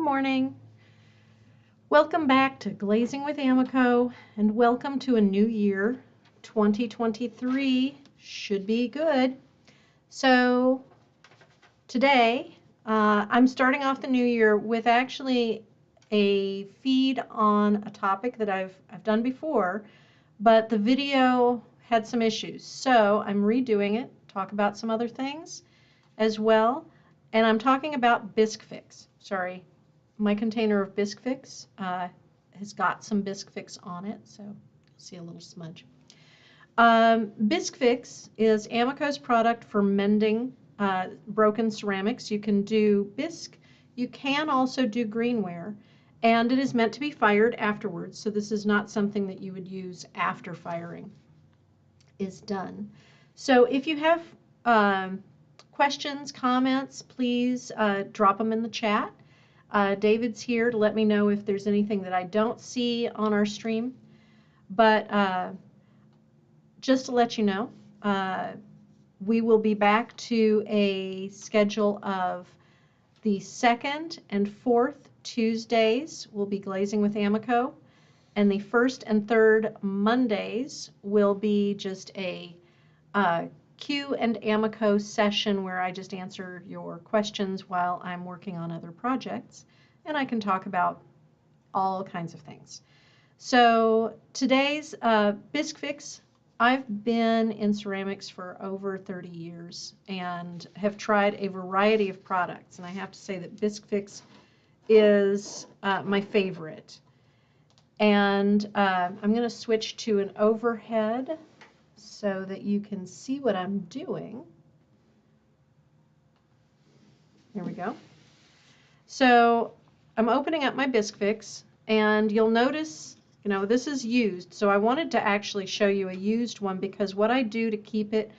morning. Welcome back to Glazing with Amaco, and welcome to a new year. 2023 should be good. So today I'm starting off the new year with actually a feed on a topic that I've done before, but the video had some issues. So I'm redoing it, talk about some other things as well, and I'm talking about Bisque Fix. Sorry. My container of Bisque Fix has got some Bisque Fix on it, so you'll see a little smudge. Bisque Fix is Amaco's product for mending broken ceramics. You can do bisque. You can also do greenware, and it is meant to be fired afterwards, so this is not something that you would use after firing is done. So if you have questions, comments, please drop them in the chat. David's here to let me know if there's anything that I don't see on our stream. But just to let you know, we will be back to a schedule of the 2nd and 4th Tuesdays will be Glazing with Amaco, and the 1st and 3rd Mondays will be just a Q and Amaco session where I just answer your questions while I'm working on other projects, and I can talk about all kinds of things. So today's Bisque Fix, I've been in ceramics for over 30 years and have tried a variety of products, and I have to say that Bisque Fix is my favorite. And I'm going to switch to an overhead so that you can see what I'm doing. Here we go. So I'm opening up my Bisque Fix, and you'll notice, you know, this is used. So I wanted to actually show you a used one because what I do to keep it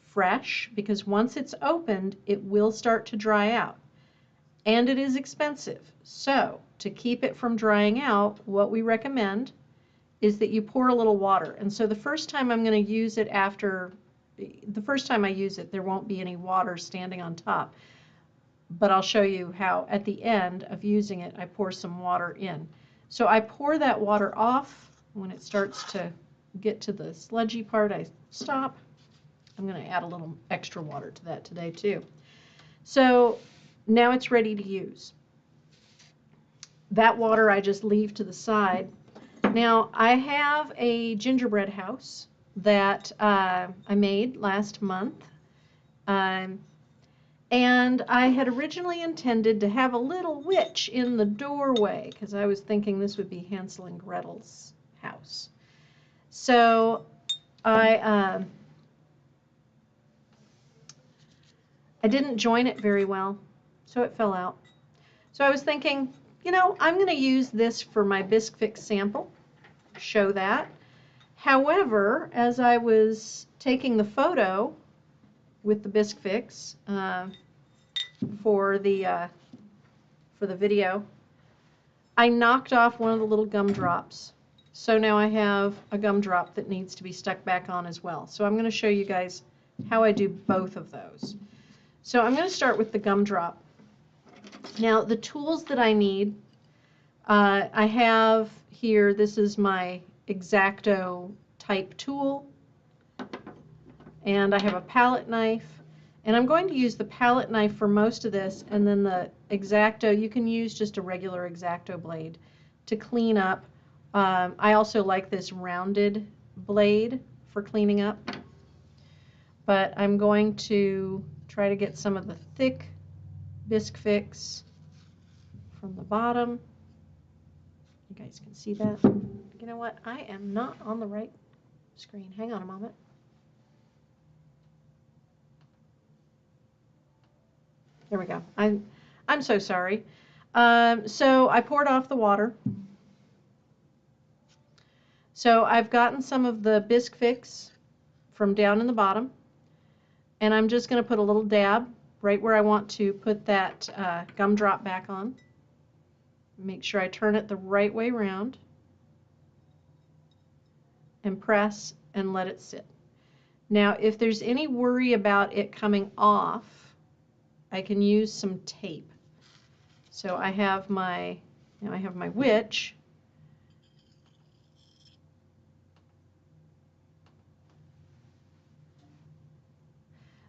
fresh, because once it's opened, it will start to dry out. And it is expensive. So to keep it from drying out, what we recommend is that you pour a little water. And so the first time I'm going to use it the first time I use it, there won't be any water standing on top. But I'll show you how at the end of using it, I pour some water in. So I pour that water off. When it starts to get to the sludgy part, I stop. I'm going to add a little extra water to that today too. So now it's ready to use. That water I just leave to the side. Now, I have a gingerbread house that I made last month, and I had originally intended to have a little witch in the doorway because I was thinking this would be Hansel and Gretel's house. So I didn't join it very well, so it fell out. So I was thinking, you know, I'm going to use this for my Bisque Fix sample. Show that. However, as I was taking the photo with the Bisque Fix for the video, I knocked off one of the little gumdrops. So now I have a gumdrop that needs to be stuck back on as well. So I'm going to show you guys how I do both of those. So I'm going to start with the gumdrop. Now the tools that I need, I have here, this is my X-Acto type tool, and I have a palette knife, and I'm going to use the palette knife for most of this, and then the X-Acto, you can use just a regular X-Acto blade to clean up. I also like this rounded blade for cleaning up, but I'm going to try to get some of the thick Bisque Fix from the bottom. You guys can see that. You know what? I am not on the right screen. Hang on a moment. There we go. I'm so sorry. So I poured off the water. So I've gotten some of the Bisque Fix from down in the bottom, and I'm just going to put a little dab right where I want to put that gumdrop back on. Make sure I turn it the right way around and press and let it sit. Now, if there's any worry about it coming off, I can use some tape. So I have my, I have my witch.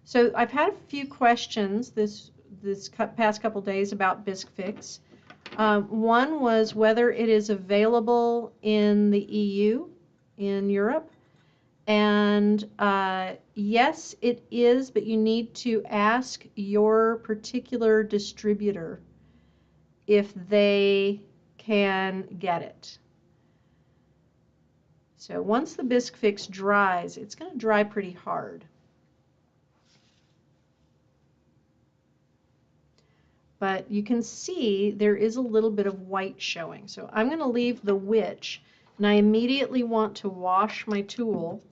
So I've had a few questions this past couple days about Bisque Fix. One was whether it is available in the EU, in Europe. And yes, it is, but you need to ask your particular distributor if they can get it. So once the Bisque Fix dries, it's going to dry pretty hard. But you can see there is a little bit of white showing. So I'm going to leave the witch, and I immediately want to wash my tool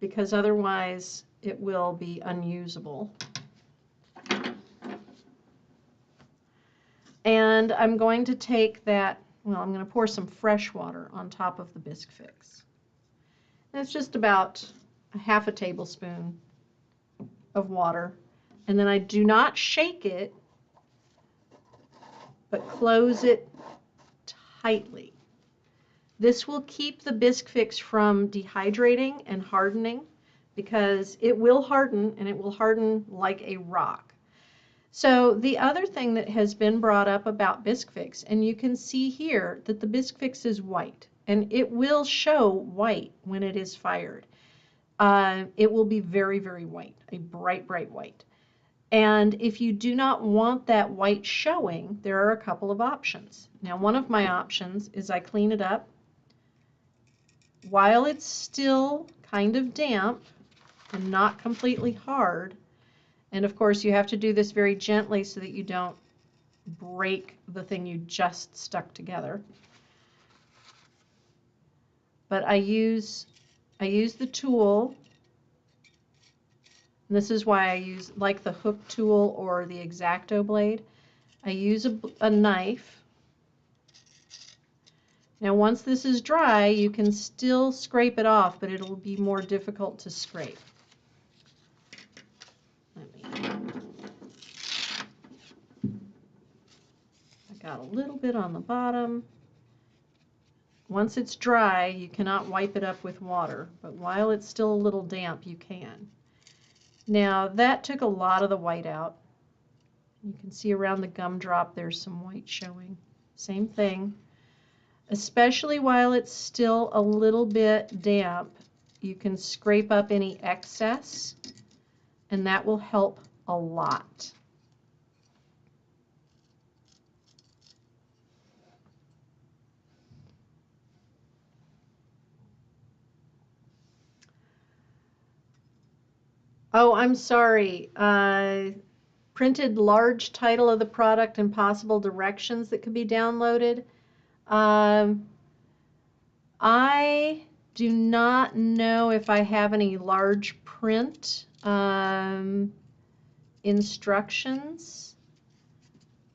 because otherwise it will be unusable. And I'm going to take that, well, I'm going to pour some fresh water on top of the Bisque Fix. And it's just about a half a tablespoon of water. And then I do not shake it, but close it tightly. This will keep the Bisque Fix from dehydrating and hardening because it will harden, and it will harden like a rock. So the other thing that has been brought up about Bisque Fix, and you can see here that the Bisque Fix is white, and it will show white when it is fired. It will be very, very white, a bright, bright white. And if you do not want that white showing, there are a couple of options. Now, one of my options is I clean it up while it's still kind of damp and not completely hard. And of course, you have to do this very gently so that you don't break the thing you just stuck together. But I use the tool. And this is why I use like the hook tool or the X-Acto blade. I use a knife. Now once this is dry, you can still scrape it off, but it'll be more difficult to scrape. I got a little bit on the bottom. Once it's dry, you cannot wipe it up with water, but while it's still a little damp, you can. Now that took a lot of the white out. You can see around the gumdrop there's some white showing. Same thing. Especially while it's still a little bit damp, you can scrape up any excess, and that will help a lot. Oh, I'm sorry. Printed large title of the product and possible directions that could be downloaded. I do not know if I have any large print instructions,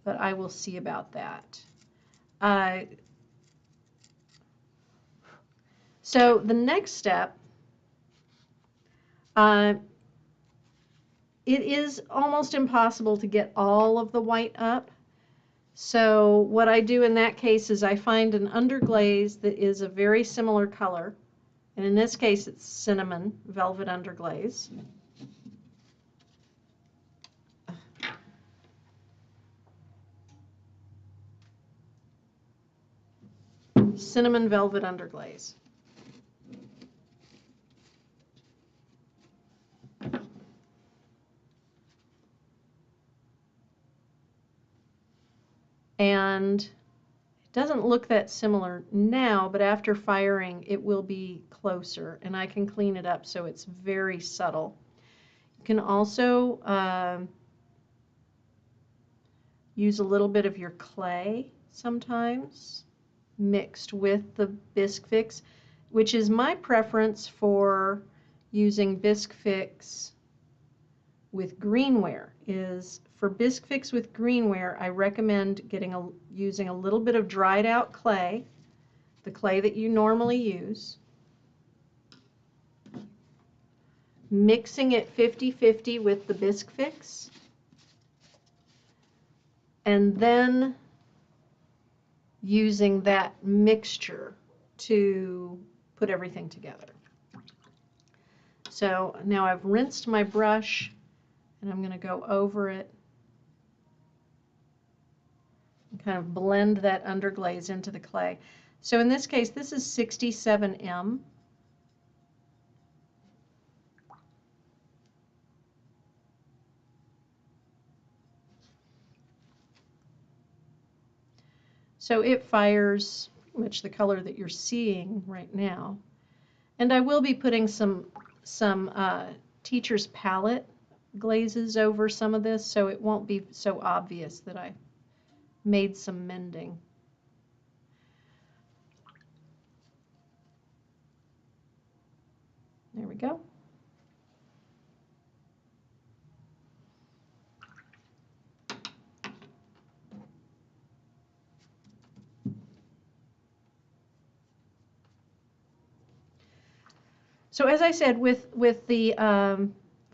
but I will see about that. So the next step, it is almost impossible to get all of the white up. So what I do in that case is I find an underglaze that is a very similar color. And in this case, it's cinnamon velvet underglaze. Cinnamon velvet underglaze. And it doesn't look that similar now, but after firing it will be closer, and I can clean it up so it's very subtle. You can also use a little bit of your clay sometimes mixed with the Bisque Fix, which is my preference for using Bisque Fix with greenware. Is for Bisque Fix with greenware, I recommend using a little bit of dried out clay, the clay that you normally use, mixing it 50-50 with the Bisque Fix, and then using that mixture to put everything together. So now I've rinsed my brush, and I'm going to go over it and kind of blend that underglaze into the clay. So in this case, this is 67M. So it fires pretty much the color that you're seeing right now. And I will be putting some teacher's palette glazes over some of this, so it won't be so obvious that I made some mending. There we go. So as I said, with the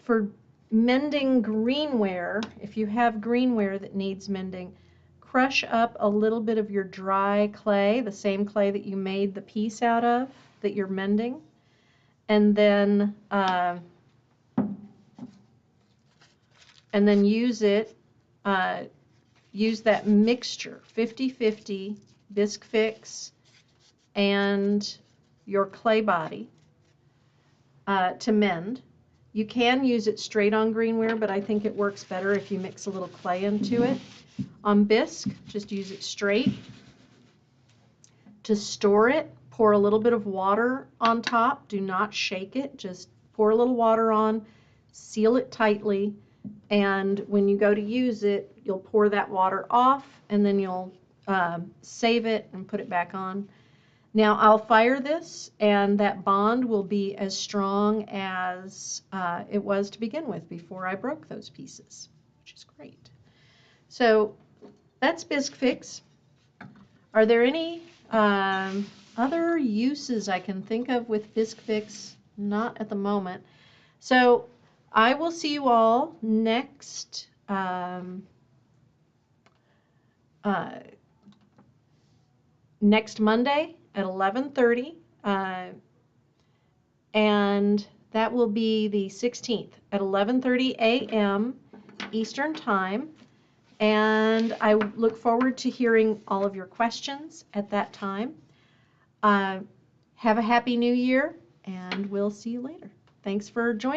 for mending greenware, if you have greenware that needs mending, crush up a little bit of your dry clay, the same clay that you made the piece out of that you're mending, and then use it. Use that mixture, 50-50 Bisque Fix and your clay body to mend. You can use it straight on greenware, but I think it works better if you mix a little clay into it. On Bisque, just use it straight. To store it, pour a little bit of water on top. Do not shake it. Just pour a little water on, seal it tightly, and when you go to use it, you'll pour that water off, and then you'll save it and put it back on. Now I'll fire this, and that bond will be as strong as it was to begin with before I broke those pieces, which is great. So that's Bisque Fix. Are there any other uses I can think of with Bisque Fix? Not at the moment. So I will see you all next next Monday at 11:30, and that will be the 16th at 11:30 a.m. Eastern Time. And I look forward to hearing all of your questions at that time. Have a happy new year, and we'll see you later. Thanks for joining.